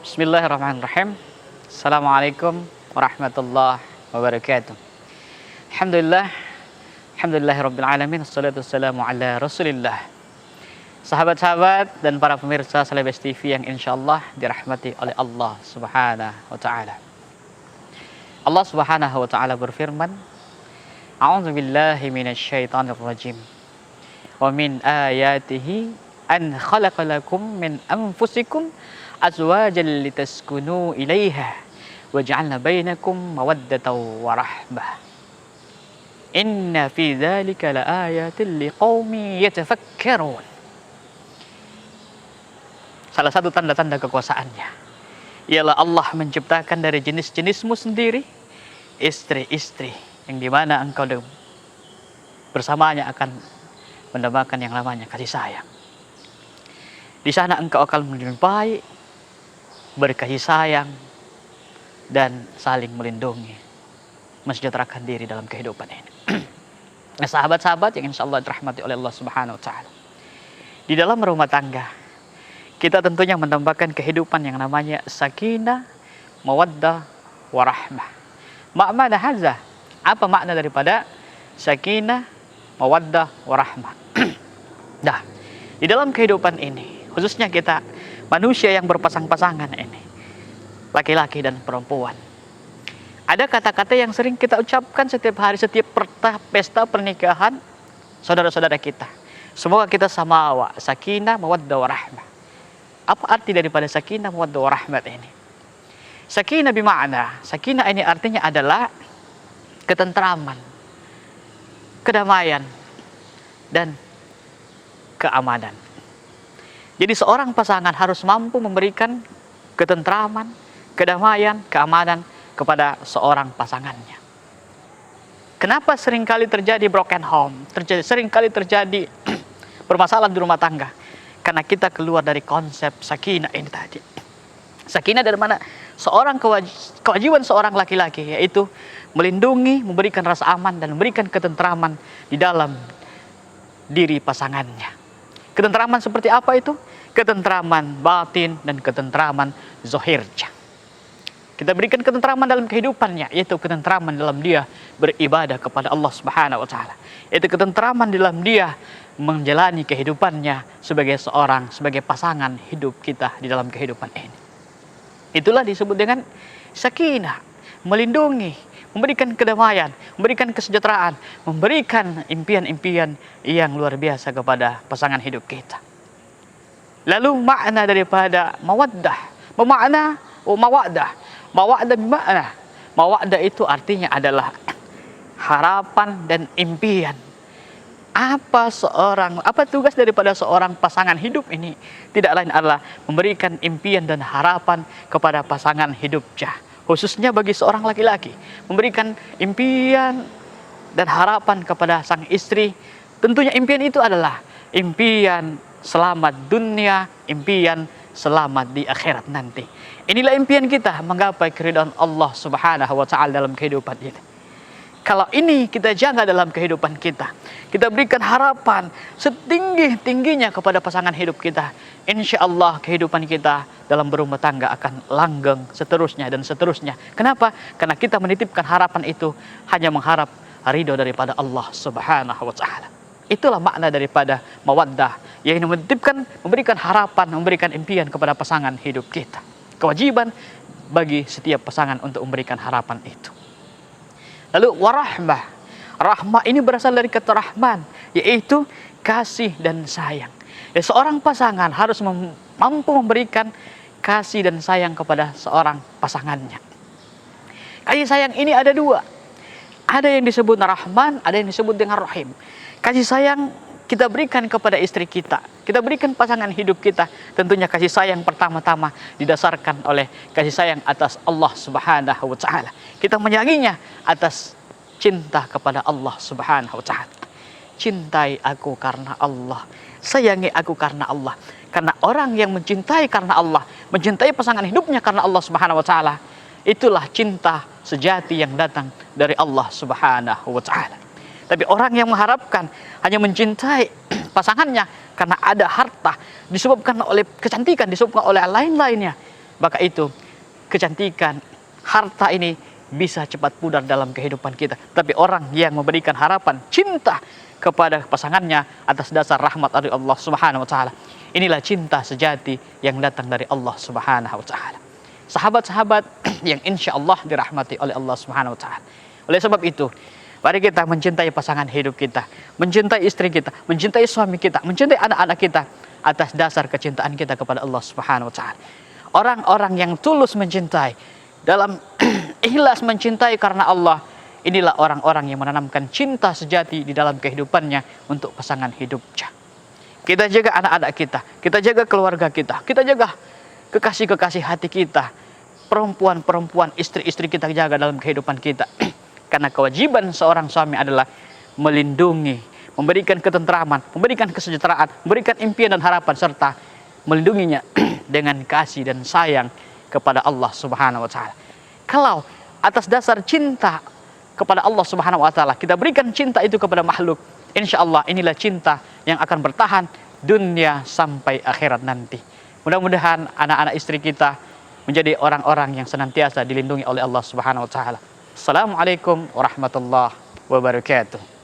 Bismillahirrahmanirrahim. Assalamualaikum warahmatullahi wabarakatuh. Alhamdulillah, alhamdulillahirabbil alamin. Wassalatu wassalamu ala Rasulillah. Sahabat-sahabat dan para pemirsa Celebes TV yang insyaallah dirahmati oleh Allah Subhanahu wa taala. Allah Subhanahu wa taala berfirman, A'udzubillahi minasyaitonir rajim. Wa min ayatihi an khalaqalakum min anfusikum azwajan litaskunu ilaiha wa ja'alna bainakum mawaddatan wa rahmah. Inna fi dzalika laayatin liqaumin yatafakkarun. Salah satu tanda-tanda kekuasaannya ialah Allah menciptakan dari jenis-jenismu sendiri istri-istri yang dimana engkau bersamanya akan mendapatkan yang namanya kasih sayang. Di sana engkau akan menjumpai berkasih sayang dan saling melindungi, mensejahterakan diri dalam kehidupan ini. Nah, sahabat-sahabat yang insya Allah dirahmati oleh Allah Subhanahu wa taala, di dalam rumah tangga kita tentunya mendapatkan kehidupan yang namanya sakinah, mawaddah, warahmah. Makna hadza, apa makna daripada sakinah, mawaddah, warahmah? Nah, di dalam kehidupan ini, khususnya kita manusia yang berpasang-pasangan ini, laki-laki dan perempuan, ada kata-kata yang sering kita ucapkan setiap hari, setiap pesta pernikahan saudara-saudara kita. Semoga kita samawa, sakinah, mawaddah, warahmah. Apa arti daripada sakinah, mawaddah, warahmat ini? Sakinah bermakna, sakinah ini artinya adalah ketentraman, kedamaian, dan keamanan. Jadi seorang pasangan harus mampu memberikan ketentraman, kedamaian, keamanan kepada seorang pasangannya. Kenapa seringkali terjadi broken home, seringkali terjadi permasalahan di rumah tangga? Karena kita keluar dari konsep sakinah ini tadi. Sakinah dari mana? Seorang kewajiban seorang laki-laki yaitu melindungi, memberikan rasa aman dan memberikan ketentraman di dalam diri pasangannya. Ketentraman seperti apa itu? Ketentraman batin dan ketentraman zahirnya. Kita berikan ketentraman dalam kehidupannya, yaitu ketentraman dalam dia beribadah kepada Allah Subhanahu wa taala. Yaitu ketentraman dalam dia menjalani kehidupannya sebagai pasangan hidup kita di dalam kehidupan ini. Itulah disebut dengan sakinah, melindungi, memberikan kedamaian, memberikan kesejahteraan, memberikan impian-impian yang luar biasa kepada pasangan hidup kita. Lalu makna daripada mawaddah, mawaddah bermakna, mawaddah itu artinya adalah harapan dan impian. Apa tugas daripada seorang pasangan hidup ini? Tidak lain adalah memberikan impian dan harapan kepada pasangan hidupnya. Khususnya bagi seorang laki-laki, memberikan impian dan harapan kepada sang istri. Tentunya impian itu adalah impian selamat dunia, impian selamat di akhirat nanti. Inilah impian kita menggapai keridhaan Allah Subhanahu wa taala dalam kehidupan ini. Kalau ini kita jaga dalam kehidupan kita, kita berikan harapan setinggi-tingginya kepada pasangan hidup kita, insya Allah kehidupan kita dalam berumah tangga akan langgeng seterusnya dan seterusnya. Kenapa? Karena kita menitipkan harapan itu hanya mengharap ridho daripada Allah Subhanahu wa taala. Itulah makna daripada mawaddah, yaitu memberikan harapan, memberikan impian kepada pasangan hidup kita. Kewajiban bagi setiap pasangan untuk memberikan harapan itu. Lalu warahmah. Rahmah ini berasal dari kata rahman, yaitu kasih dan sayang. Seorang pasangan harus mampu memberikan kasih dan sayang kepada seorang pasangannya. Kasih sayang ini ada dua. Ada yang disebut rahman, ada yang disebut dengan rahim. Kasih sayang kita berikan kepada istri kita, kita berikan pasangan hidup kita. Tentunya kasih sayang pertama-tama didasarkan oleh kasih sayang atas Allah Subhanahu wa taala. Kita menyayanginya atas cinta kepada Allah Subhanahu wa taala. Cintai aku karena Allah, sayangi aku karena Allah. Karena orang yang mencintai karena Allah, mencintai pasangan hidupnya karena Allah Subhanahu wa taala, itulah cinta sejati yang datang dari Allah Subhanahu wa taala. Tapi orang yang mengharapkan hanya mencintai pasangannya karena ada harta, disebabkan oleh kecantikan, disebabkan oleh lain-lainnya, maka itu kecantikan, harta ini bisa cepat pudar dalam kehidupan kita. Tapi orang yang memberikan harapan, cinta kepada pasangannya atas dasar rahmat dari Allah Subhanahu wa taala, inilah cinta sejati yang datang dari Allah Subhanahu wa taala. Sahabat-sahabat yang insya Allah dirahmati oleh Allah Subhanahu wa taala. Oleh sebab itu, mari kita mencintai pasangan hidup kita, mencintai istri kita, mencintai suami kita, mencintai anak-anak kita atas dasar kecintaan kita kepada Allah Subhanahu wa taala. Orang-orang yang tulus mencintai, dalam ikhlas mencintai karena Allah, inilah orang-orang yang menanamkan cinta sejati di dalam kehidupannya untuk pasangan hidupnya. Kita jaga anak-anak kita jaga keluarga kita jaga kekasih-kekasih hati kita, perempuan-perempuan, istri-istri kita jaga dalam kehidupan kita. Karena kewajiban seorang suami adalah melindungi, memberikan ketentraman, memberikan kesejahteraan, memberikan impian dan harapan, serta melindunginya dengan kasih dan sayang kepada Allah Subhanahu wa taala. Kalau atas dasar cinta kepada Allah Subhanahu wa taala kita berikan cinta itu kepada makhluk, insya Allah inilah cinta yang akan bertahan dunia sampai akhirat nanti. Mudah-mudahan anak-anak istri kita menjadi orang-orang yang senantiasa dilindungi oleh Allah Subhanahu wa taala. Assalamualaikum warahmatullahi wabarakatuh.